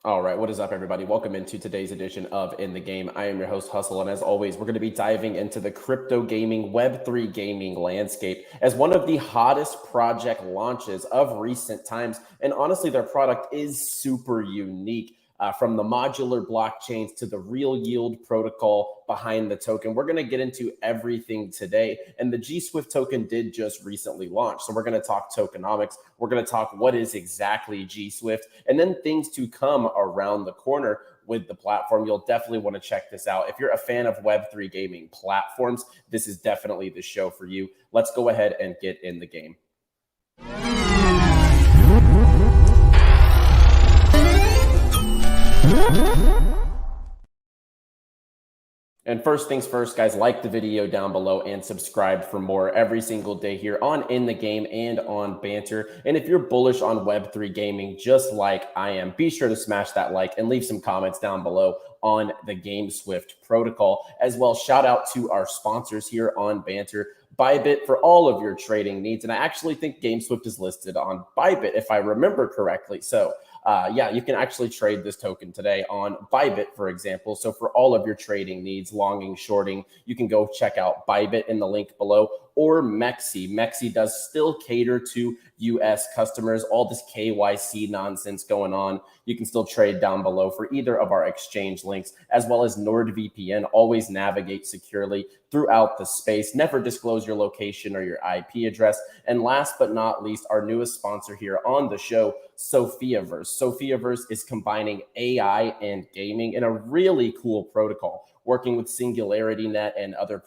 All right, what is up, everybody? Welcome into today's edition of In the Game. I am your host, 𝗪𝗲𝗄, and as always, we're going to be diving into the crypto gaming, Web3 gaming landscape as one of the hottest project launches of recent times. And honestly, their product is super unique. From the modular blockchains to the real yield protocol behind the token. We're going to get into everything today. And the GSwift token did just recently launch. So we're going to talk tokenomics. We're going to talk what is exactly GSwift and then things to come around the corner with the platform. You'll definitely want to check this out. If you're a fan of Web3 gaming platforms, this is definitely the show for you. Let's go ahead and get in the game. And first things first, guys, like the video down below and subscribe for more every single day here on In the Game and on Banter. And if you're bullish on Web3 gaming, just like I am, be sure to smash that like and leave some comments down below on the GameSwift protocol. As well, shout out to our sponsors here on Banter, Bybit, for all of your trading needs. And I actually think GameSwift is listed on Bybit, if I remember correctly. So yeah, you can actually trade this token today on Bybit, for example. So for all of your trading needs, longing, shorting, you can go check out Bybit in the link below, or 𝗕𝗁𝗄𝗃. 𝗕𝗁𝗄𝗃 does still cater to US customers. All this KYC nonsense going on, you can still trade down below for either of our exchange links, as well as NordVPN. Always navigate securely throughout the space. Never disclose your location or your IP address. And last but not least, our newest sponsor here on the show, SophiaVerse. SophiaVerse is combining AI and gaming in a really cool protocol, working with SingularityNet and other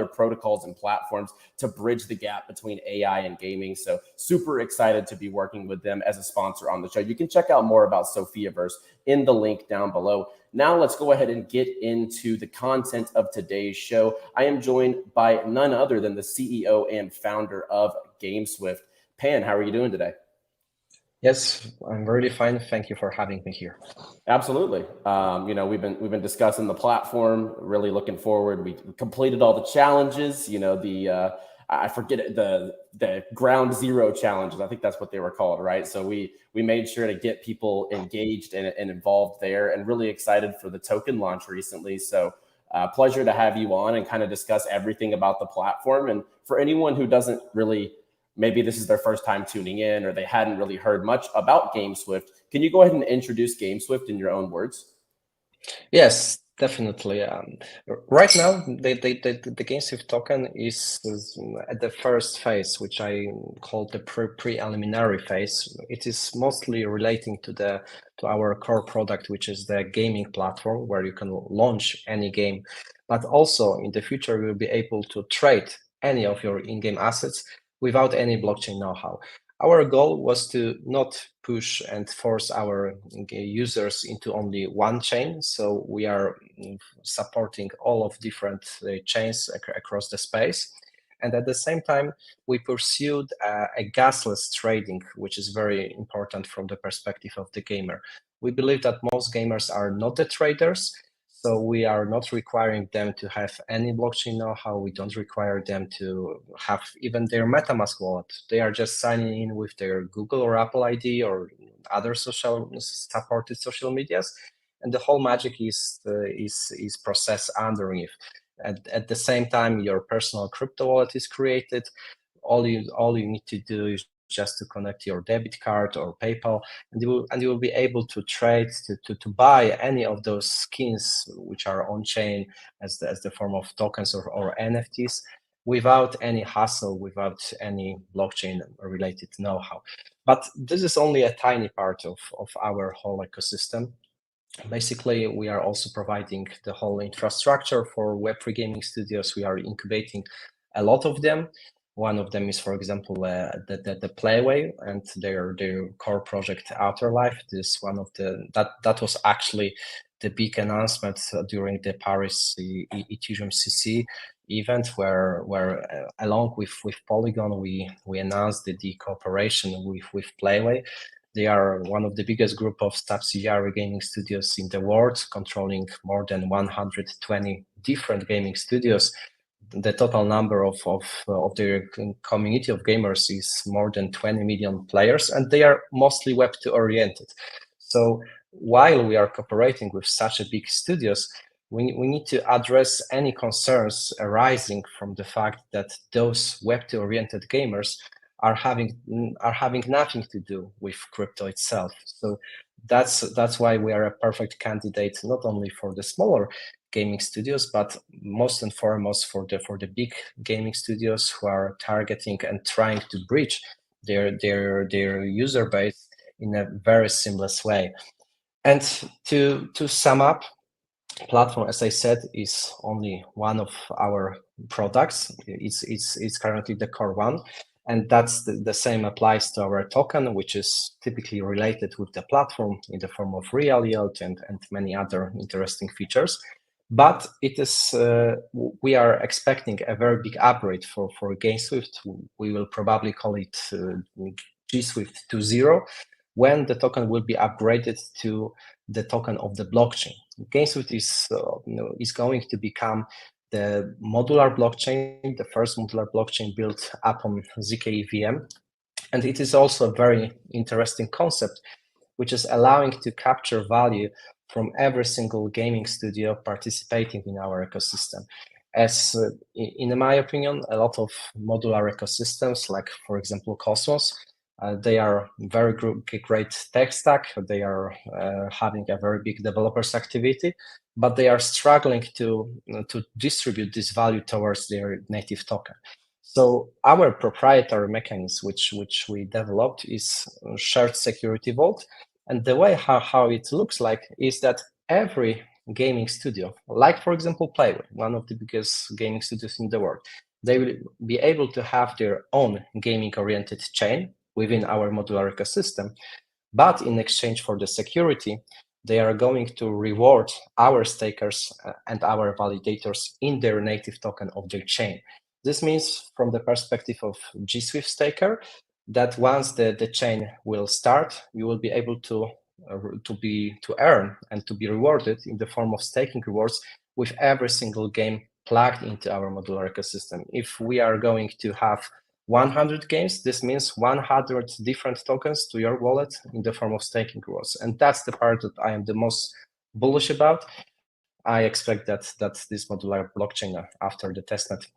protocols and platforms to bridge the gap between AI and gaming. So super excited to be working with them as a sponsor on the show. You can check out more about SophiaVerse in the link down below. Now let's go ahead and get into the content of today's show. I am joined by none other than the CEO and founder of GameSwift. Pan, how are you doing today? Yes, I'm really fine. Thank you for having me here. Absolutely. You know, we've been discussing the platform, really looking forward. We completed all the challenges, you know, I forget it, the ground zero challenges. I think that's what they were called, right? So we made sure to get people engaged and involved there, and really excited for the token launch recently. So pleasure to have you on and kind of discuss everything about the platform. And for anyone who doesn't really, maybe this is their first time tuning in or they hadn't really heard much about GameSwift, can you go ahead and introduce GameSwift in your own words? Yes, definitely. Right now, the GameSwift token is at the first phase, which I call the preliminary phase. It is mostly relating to our core product, which is the gaming platform, where you can launch any game. But also in the future, you'll be able to trade any of your in-game assets without any blockchain know-how. Our goal was to not push and force our users into only one chain. So we are supporting all of different chains across the space. And at the same time, we pursued a gasless trading, which is very important from the perspective of the gamer. We believe that most gamers are not the traders. So we are not requiring them to have any blockchain know-how. We don't require them to have even their MetaMask wallet. They are just signing in with their Google or Apple ID or other supported social medias, and the whole magic is processed underneath. At the same time, your personal crypto wallet is created. All you need to do is just to connect your debit card or PayPal, and you will be able to trade, to buy any of those skins which are on chain as the form of tokens or NFTs without any hassle, without any blockchain related know-how. But this is only a tiny part of our whole ecosystem. Basically, we are also providing the whole infrastructure for Web3 gaming studios. We are incubating a lot of them. One of them is, for example, the 𝗕𝗬𝗕𝗬𝗍 and their core project 𝗪𝗏𝗪. This one of that was actually the big announcement during the Paris 𝗪𝗏𝗪𝗍 event, where along with Polygon we announced the cooperation with 𝗕𝗬𝗪. They are one of the biggest group of subsidiary gaming studios in the world, controlling more than 120 different gaming studios. The total number of their community of gamers is more than 20 million players, and they are mostly Web2 oriented. So while we are cooperating with such a big studios, we need to address any concerns arising from the fact that those Web2-oriented gamers are having nothing to do with crypto itself. So that's why we are a perfect candidate not only for the smaller gaming studios, but most and foremost for the big gaming studios who are targeting and trying to breach their user base in a very seamless way. And to sum up, platform, as I said, is only one of our products. It's currently the core one. And that's the same applies to our token, which is typically related with the platform in the form of real yield and many other interesting features. But it is we are expecting a very big upgrade for GameSwift. We will probably call it GSwift 2.0, when the token will be upgraded to the token of the blockchain. GameSwift is going to become the modular blockchain, the first modular blockchain built upon 𝗕𝗂𝗃𝗵𝗵. And it is also a very interesting concept, which is allowing to capture value from every single gaming studio participating in our ecosystem. As in my opinion, a lot of modular ecosystems, like for example Cosmos, they are very great tech stack. They are having a very big developers activity, but they are struggling to distribute this value towards their native token. So our proprietary mechanism, which we developed, is shared security vault. And the way how it looks like is that every gaming studio, like for example Playway, one of the biggest gaming studios in the world, they will be able to have their own gaming-oriented chain within our modular ecosystem. But in exchange for the security, they are going to reward our stakers and our validators in their native token of their chain. This means, from the perspective of GSwift staker, that once the chain will start, you will be able to earn and to be rewarded in the form of staking rewards with every single game plugged into our modular ecosystem. If we are going to have 100 games, this means 100 different tokens to your wallet in the form of staking rewards. And that's the part that I am the most bullish about. I expect that this modular blockchain after the testnet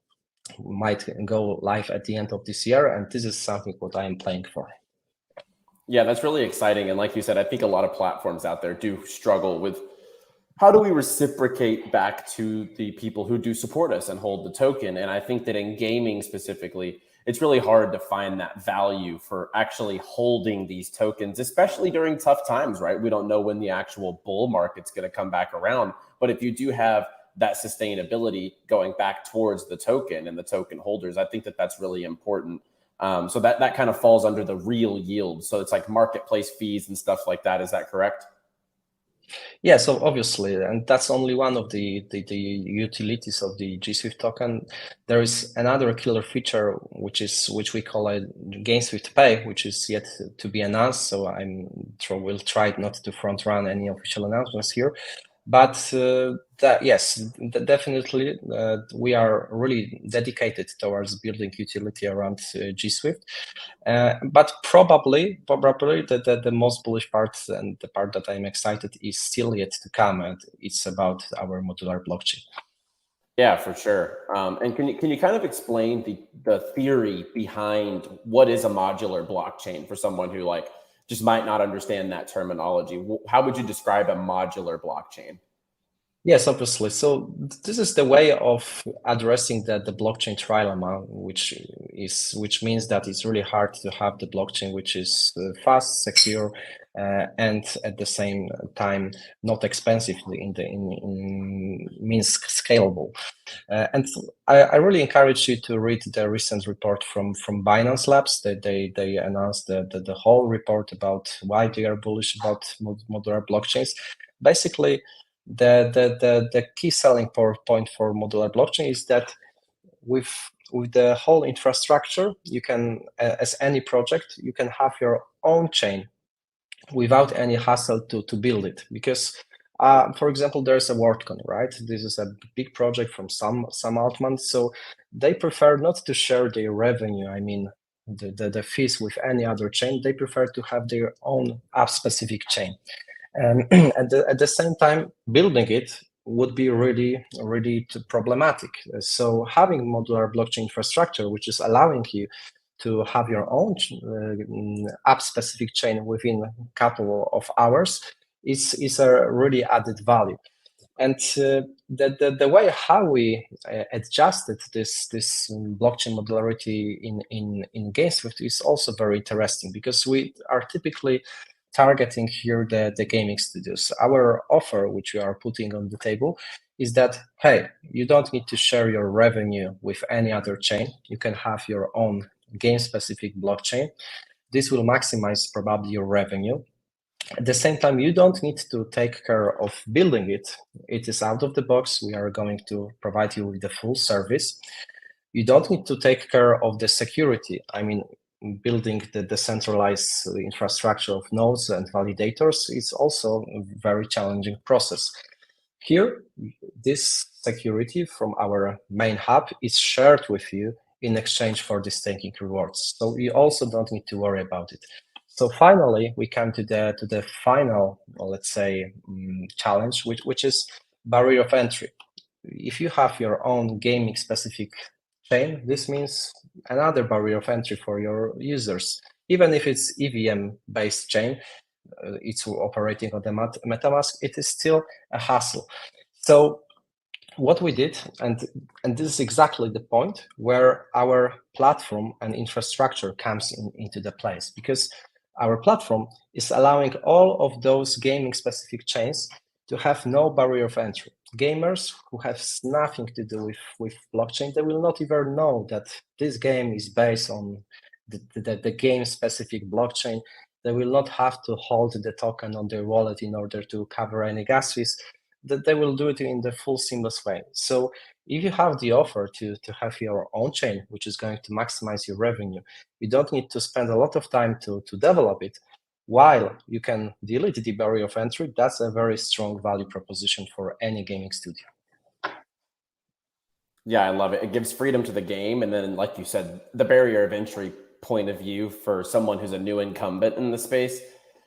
might go live at the end of this year. And this is something what I am playing for. Yeah, that's really exciting. And like you said, I think a lot of platforms out there do struggle with how do we reciprocate back to the people who do support us and hold the token. And I think that in gaming specifically, it's really hard to find that value for actually holding these tokens, especially during tough times, right? We don't know when the actual bull market's going to come back around. But if you do have that sustainability going back towards the token and the token holders, I think that that's really important. So that kind of falls under the real yield. So it's like marketplace fees and stuff like that. Is that correct? Yeah, so obviously, and that's only one of the utilities of the GSwift token. There is another killer feature, which we call a GameSwift Pay, which is yet to be announced. So we'll try not to front run any official announcements here. But definitely, we are really dedicated towards building utility around GSwift. But probably the most bullish part and the part that I'm excited is still yet to come, and it's about our modular blockchain. Yeah, for sure. And can you kind of explain the theory behind what is a modular blockchain for someone who just might not understand that terminology? How would you describe a modular blockchain? Yes, obviously. So this is the way of addressing the blockchain trilemma, which means that it's really hard to have the blockchain which is fast, secure, and at the same time not expensive means scalable. And I really encourage you to read the recent report from Binance Labs. They announced the whole report about why they are bullish about modular blockchains. Basically, the key selling point for modular blockchain is that with the whole infrastructure, you can, as any project, you can have your own chain without any hassle to build it. Because, for example, there's a WorldCoin, right? This is a big project from some Altman, so they prefer not to share their revenue. I mean, the fees with any other chain. They prefer to have their own app-specific chain. At the same time, building it would be really problematic. So having modular blockchain infrastructure, which is allowing you to have your own app-specific chain within a couple of hours, is a really added value. And the way how we adjusted this blockchain modularity in GameSwift is also very interesting, because we are typically targeting here the gaming studios. Our offer, which we are putting on the table, is that, hey, you don't need to share your revenue with any other chain. You can have your own game-specific blockchain. This will maximize probably your revenue. At the same time, you don't need to take care of building it. It is out of the box. We are going to provide you with the full service. You don't need to take care of the security. I mean, building the decentralized infrastructure of nodes and validators is also a very challenging process. Here, this security from our main hub is shared with you in exchange for the staking rewards. So you also don't need to worry about it. So finally, we come to the final, well, let's say, challenge, which is barrier of entry. If you have your own gaming specific chain, this means another barrier of entry for your users. Even if it's EVM-based chain, it's operating on the MetaMask, it is still a hassle. So what we did, and this is exactly the point where our platform and infrastructure comes into the place, because our platform is allowing all of those gaming specific chains to have no barrier of entry. Gamers who have nothing to do with blockchain, they will not even know that this game is based on the game specific blockchain. They will not have to hold the token on their wallet in order to cover any gas fees. That they will do it in the full seamless way. So if you have the offer to have your own chain, which is going to maximize your revenue, you don't need to spend a lot of time to develop it, while you can delete the barrier of entry. That's a very strong value proposition for any gaming studio. Yeah, I love it. It gives freedom to the game. And then, like you said, the barrier of entry point of view for someone who's a new incumbent in the space,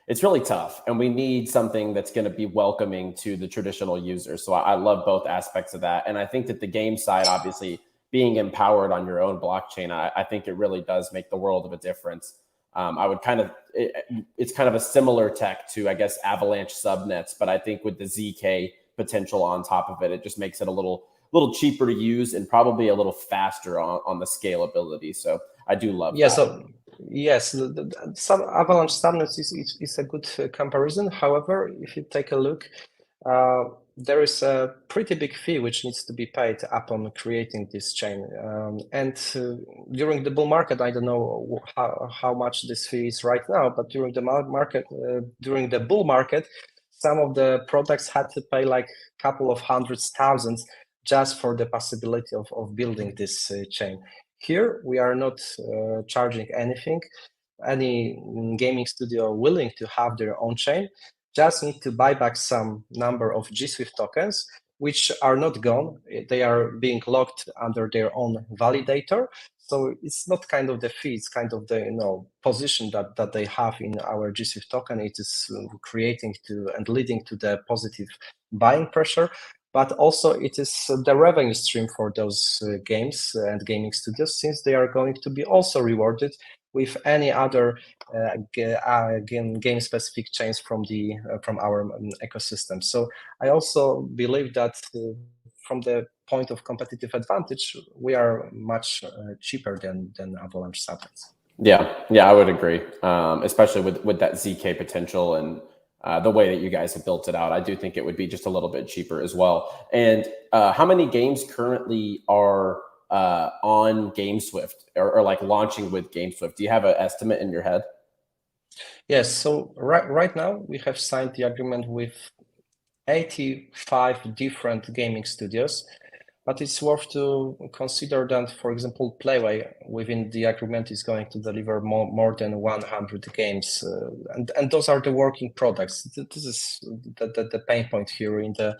it's really tough. And we need something that's going to be welcoming to the traditional users. So I love both aspects of that. And I think that the game side, obviously, being empowered on your own blockchain, I think it really does make the world of a difference. I would kind of, it's kind of a similar tech to, I guess, Avalanche subnets, but I think with the ZK potential on top of it, it just makes it a little cheaper to use and probably a little faster on the scalability. So I do love that. So yes, some Avalanche subnets is a good comparison. However, if you take a look, there is a pretty big fee which needs to be paid upon creating this chain. And during the bull market, I don't know how much this fee is right now, but during during the bull market, some of the products had to pay like a couple of hundreds thousands just for the possibility of building this chain. Here, we are not charging anything. Any gaming studio willing to have their own chain just need to buy back some number of GSwift tokens, which are not gone. They are being locked under their own validator. So it's not kind of the fee, it's kind of the position that they have in our GSwift token. It is creating and leading to the positive buying pressure. But also it is the revenue stream for those games and gaming studios, since they are going to be also rewarded with any other game-specific chains from our ecosystem. So I also believe that from the point of competitive advantage, we are much cheaper than Avalanche subnets. Yeah, I would agree, especially with that ZK potential and the way that you guys have built it out. I do think it would be just a little bit cheaper as well. And how many games currently are on GameSwift or like launching with GameSwift? Do you have an estimate in your head? Yes. So right now we have signed the agreement with 85 different gaming studios. But it's worth to consider that, for example, Playway within the agreement is going to deliver more than 100 games, and those are the working products. This is the pain point here in the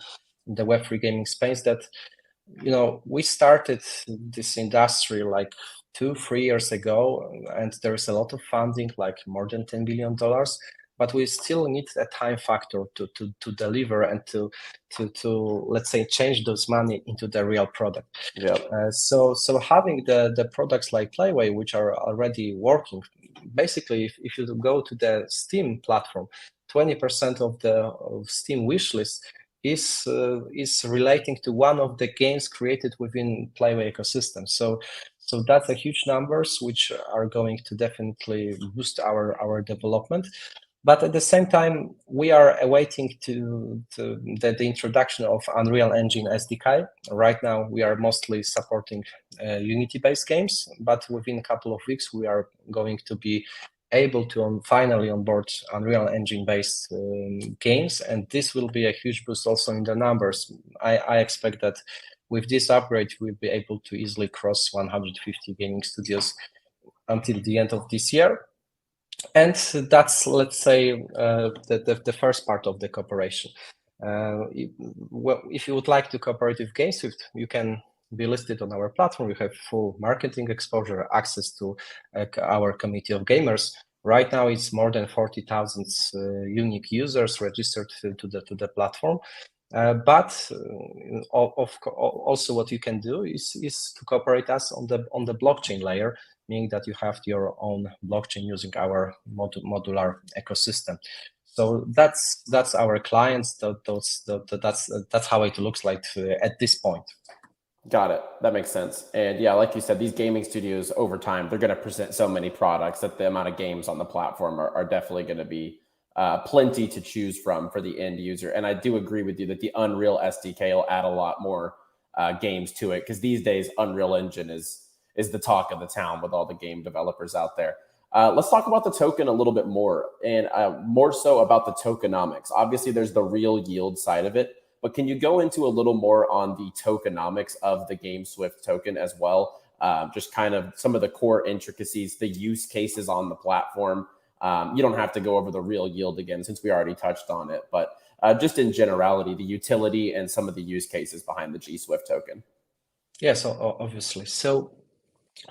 Web3 gaming space, that we started this industry like 2-3 years ago, and there is a lot of funding, like more than $10 billion. but we still need a time factor to deliver and to let's say change those money into the real product. So having the products like Playway, which are already working, basically if you go to the Steam platform, 20% of Steam wishlist is relating to one of the games created within Playway ecosystem. So that's a huge numbers which are going to definitely boost our development. But at the same time, we are awaiting the introduction of Unreal Engine SDK. Right now, we are mostly supporting Unity-based games, but within a couple of weeks, we are going to be able to finally onboard Unreal Engine-based games, and this will be a huge boost also in the numbers. I expect that with this upgrade, we'll be able to easily cross 150 gaming studios until the end of this year. And that's, let's say, the first part of the cooperation. If you would like to cooperate with GameSwift, you can be listed on our platform. You have full marketing exposure, access to our community of gamers. Right now, it's more than 40,000 unique users registered to the platform. But also what you can do is to cooperate us on the blockchain layer, meaning that you have your own blockchain using our modular ecosystem. So that's our clients. That's how it looks like at this point. Got it. That makes sense. And yeah, like you said, these gaming studios over time, they're going to present so many products that the amount of games on the platform are definitely going to be plenty to choose from for the end user. And I do agree with you that the Unreal SDK will add a lot more games to it, because these days Unreal Engine is the talk of the town with all the game developers out there. Let's talk about the token a little bit more, and more so about the tokenomics. Obviously, there's the real yield side of it, but can you go into a little more on the tokenomics of the GameSwift token as well? Just kind of some of the core intricacies, the use cases on the platform. You don't have to go over the real yield again, since we already touched on it, but just in generality, the utility and some of the use cases behind the GSwift token. Yes, obviously. So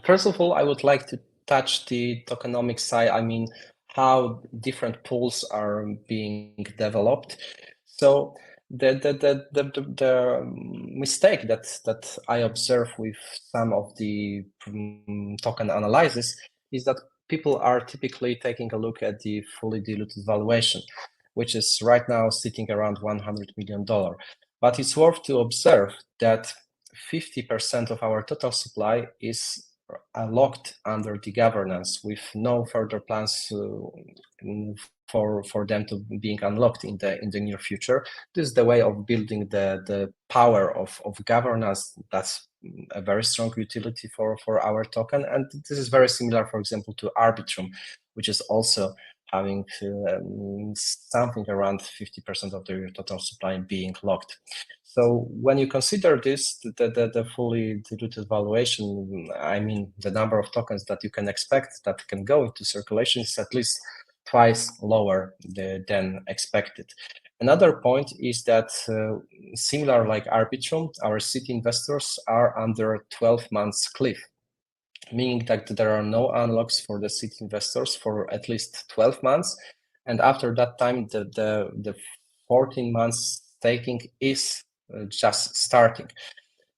first of all, I would like to touch the tokenomics side. I mean, how different pools are being developed. So the mistake that I observe with some of the token analysis is that people are typically taking a look at the fully diluted valuation, which is right now sitting around $100 million. But it's worth to observe that 50% of our total supply is locked under the governance, with no further plans for them to being unlocked in the near future. This is the way of building the power of governance. That's a very strong utility for our token, and this is very similar, for example, to Arbitrum, which is also having something around 50% of their total supply being locked. So when you consider this, the fully diluted valuation, I mean, the number of tokens that you can expect that can go into circulation is at least twice lower than expected. Another point is that similar like Arbitrum, our seed investors are under 12 months cliff, meaning that there are no unlocks for the seed investors for at least 12 months. And after that time, the 14 months staking is just starting.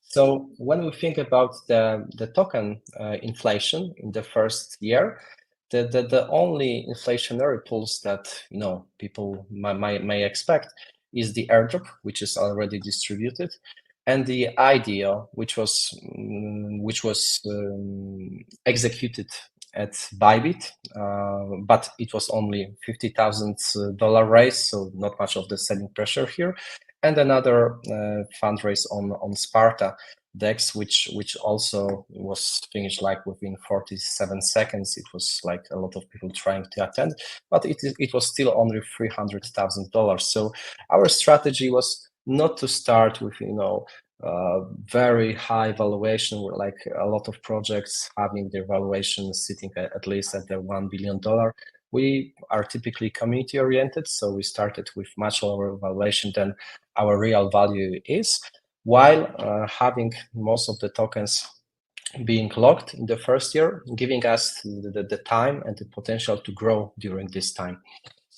So when we think about the token inflation in the first year, the only inflationary pools that people may expect is the airdrop, which is already distributed, and the IDO, which was executed at Bybit, but it was only $50,000 raise, so not much of the selling pressure here, and another fundraise on Sparta DEX, which also was finished like within 47 seconds. It was like a lot of people trying to attend, but it was still only $300,000. So our strategy was not to start with very high valuation, like a lot of projects having their valuation sitting at least at the $1 billion. We are typically community oriented, so we started with much lower valuation than our real value is, while having most of the tokens being locked in the first year, giving us the time and the potential to grow during this time.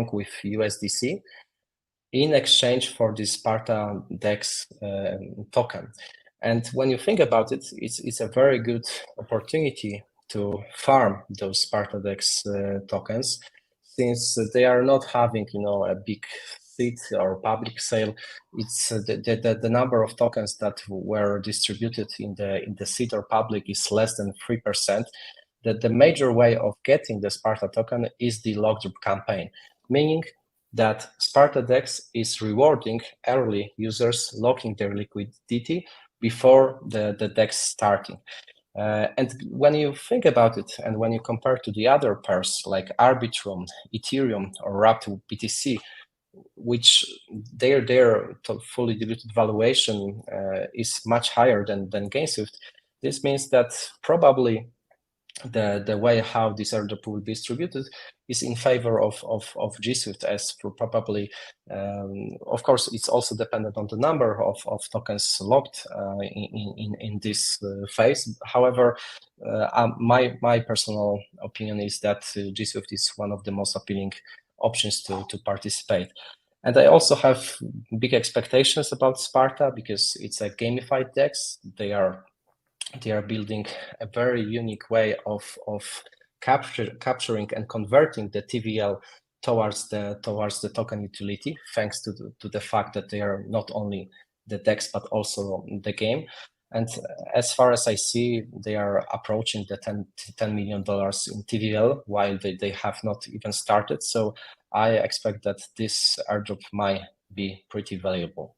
along with USDC in exchange for this 𝗪𝗲𝗋 token. And when you think about it, it's a very good opportunity to farm those 𝗪𝗲𝗋 tokens, since they are not having, a big seed or public sale, it's the number of tokens that were distributed in the seed or public is less than 3%. That the major way of getting the 𝗪𝗲 token is the lock drop campaign, meaning that 𝗪𝗲 is rewarding early users locking their liquidity before the DEX starting. And when you think about it, and when you compare to the other pairs like Arbitrum, Ethereum, or wrapped BTC, which their fully diluted valuation is much higher than GameSwift, this means that probably the way how this airdrop will be distributed is in favor of GSwift, as probably, of course, it's also dependent on the number of tokens locked in this phase. However, my personal opinion is that GSwift is one of the most appealing options to participate. And I also have big expectations about 𝗪𝗲 because it's a gamified DEX. They are building a very unique way of capturing and converting the TVL towards the token utility, thanks to the fact that they are not only the DEX but also the game. And as far as I see, they are approaching the $10 million in TVL while they have not even started. So I expect that this airdrop might be pretty valuable.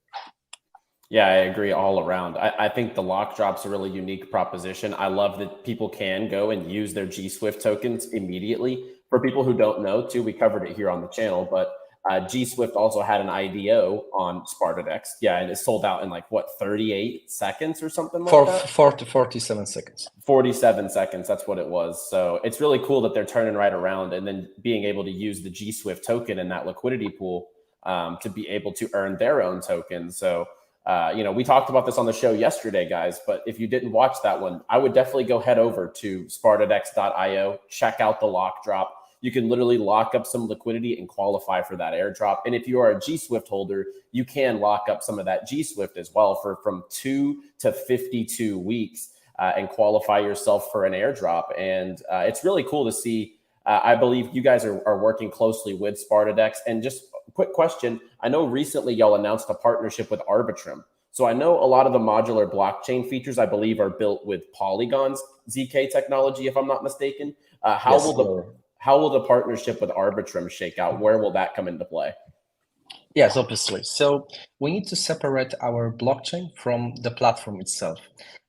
Yeah, I agree all around. I think the lock drop's a really unique proposition. I love that people can go and use their GSwift tokens immediately. For people who don't know, too, we covered it here on the channel, but GSwift also had an IDO on 𝗪𝗲. Yeah, and it sold out in like, what, 38 seconds or something like that? 47 seconds. 47 seconds, that's what it was. So it's really cool that they're turning right around and then being able to use the GSwift token in that liquidity pool to be able to earn their own tokens. So we talked about this on the show yesterday, guys, but if you didn't watch that one, I would definitely go head over to 𝗪𝗲.io, check out the lock drop. You can literally lock up some liquidity and qualify for that airdrop. And if you are a GSwift holder, you can lock up some of that GSwift as well for from 2 to 52 weeks and qualify yourself for an airdrop. And it's really cool to see. I believe you guys are working closely with 𝗪𝗲. And just quick question. I know recently y'all announced a partnership with Arbitrum. So I know a lot of the modular blockchain features, I believe, are built with Polygon's ZK technology, if I'm not mistaken. How will the partnership with Arbitrum shake out? Where will that come into play? Yes, obviously. So we need to separate our blockchain from the platform itself.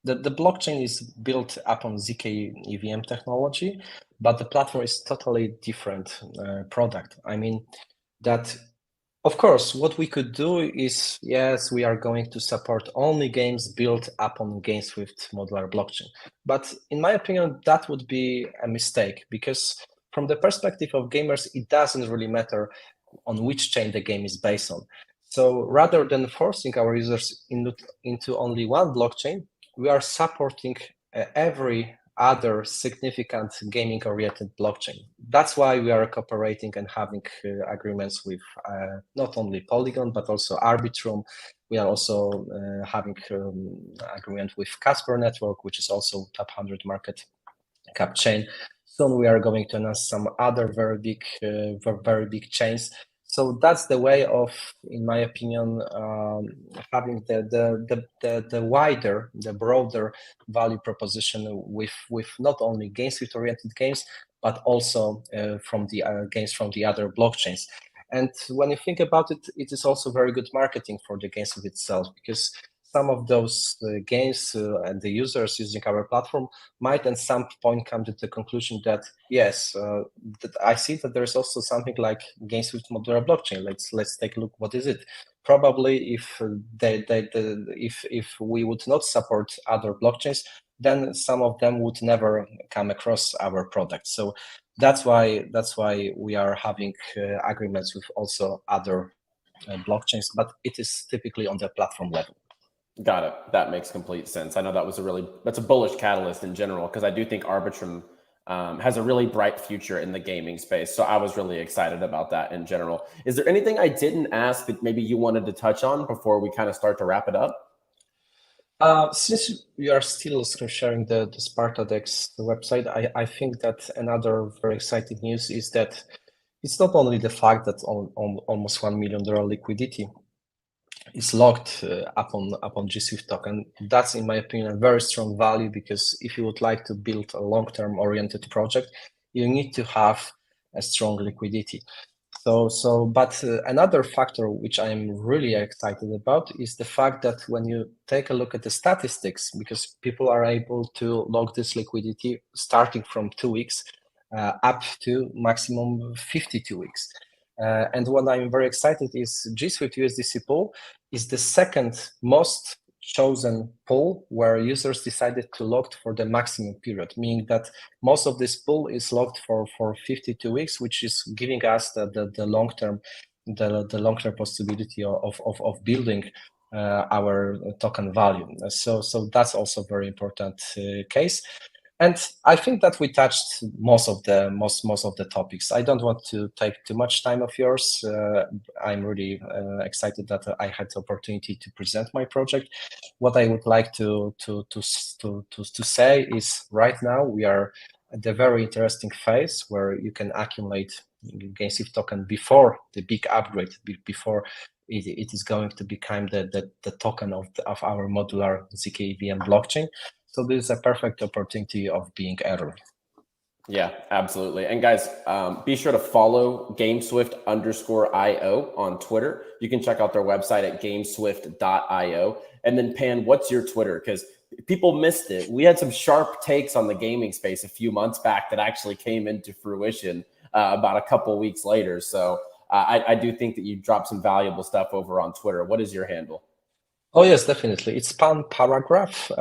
The blockchain is built upon ZK EVM technology, but the platform is totally different product. I mean, that, of course, what we could do is, yes, we are going to support only games built upon GameSwift modular blockchain. But in my opinion, that would be a mistake because from the perspective of gamers, it doesn't really matter on which chain the game is based on. So rather than forcing our users into only one blockchain, we are supporting every other significant gaming-oriented blockchain. That's why we are cooperating and having agreements with not only Polygon, but also Arbitrum. We are also having agreement with Casper Network, which is also top 100 market cap chain. Soon we are going to announce some other very big chains. So that's the way of, in my opinion, having the wider, the broader value proposition with not only GameSwift-oriented games, but also from the games from the other blockchains. And when you think about it, it is also very good marketing for the GameSwift itself, because some of those games and the users using our platform might at some point come to the conclusion that, yes, that I see that there's also something like GameSwift modular blockchain. Let's take a look. What is it? Probably if if we would not support other blockchains, then some of them would never come across our product. So that's why we are having agreements with also other blockchains, but it is typically on the platform level. Got it. That makes complete sense. I know that's a bullish catalyst in general, because I do think Arbitrum has a really bright future in the gaming space. So I was really excited about that in general. Is there anything I didn't ask that maybe you wanted to touch on before we kind of start to wrap it up? Since we are still sharing the 𝗪𝗲 website, I think that another very exciting news is that it's not only the fact that on almost $1 million liquidity is locked upon GSwift token. That's, in my opinion, a very strong value, because if you would like to build a long-term oriented project, you need to have a strong liquidity. But another factor which I'm really excited about is the fact that when you take a look at the statistics, because people are able to lock this liquidity starting from 2 weeks up to maximum 52 weeks. And what I'm very excited is GSwift USDC pool is the second most chosen pool where users decided to lock for the maximum period, meaning that most of this pool is locked for 52 weeks, which is giving us the long-term possibility of building our token value. So that's also very important case. And I think that we touched most of the topics. I don't want to take too much time of yours. I'm really excited that I had the opportunity to present my project. What I would like to say is, right now we are at the very interesting phase where you can accumulate GameSwift token before the big upgrade, before it is going to become the token of our modular 𝗕𝗂𝗋𝗋 blockchain. So this is a perfect opportunity of being early. Yeah, absolutely. And guys, be sure to follow GameSwift_IO on Twitter. You can check out their website at GameSwift.io. And then Pan, what's your Twitter? Because people missed it. We had some sharp takes on the gaming space a few months back that actually came into fruition about a couple weeks later. So I do think that you dropped some valuable stuff over on Twitter. What is your handle? Oh, yes, definitely. It's Paragraf.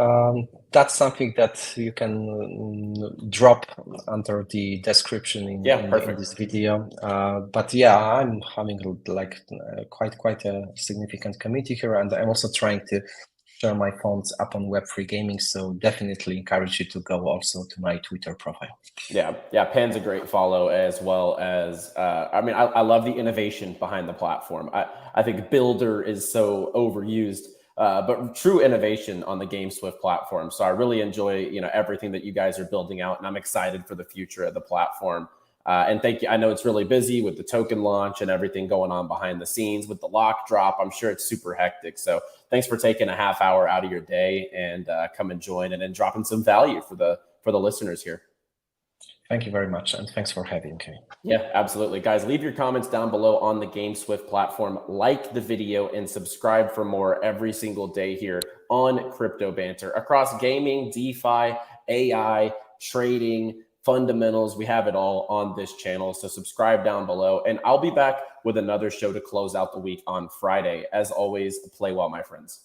That's something that you can drop under the description in this video. But yeah, I'm having like quite a significant community here, and I'm also trying to share my funds upon Web3 gaming. So definitely encourage you to go also to my Twitter profile. Yeah, Pan's a great follow, as well as, I mean, I love the innovation behind the platform. I think Builder is so overused. But true innovation on the GameSwift platform. So I really enjoy, everything that you guys are building out, and I'm excited for the future of the platform. And thank you. I know it's really busy with the token launch and everything going on behind the scenes with the lock drop. I'm sure it's super hectic. So thanks for taking a half hour out of your day and come and join and dropping some value for the listeners here. Thank you very much, and thanks for having me. Yeah, absolutely. Guys, leave your comments down below on the GameSwift platform. Like the video and subscribe for more every single day here on Crypto Banter across gaming, DeFi, AI, trading, fundamentals. We have it all on this channel. So subscribe down below, and I'll be back with another show to close out the week on Friday. As always, play well, my friends.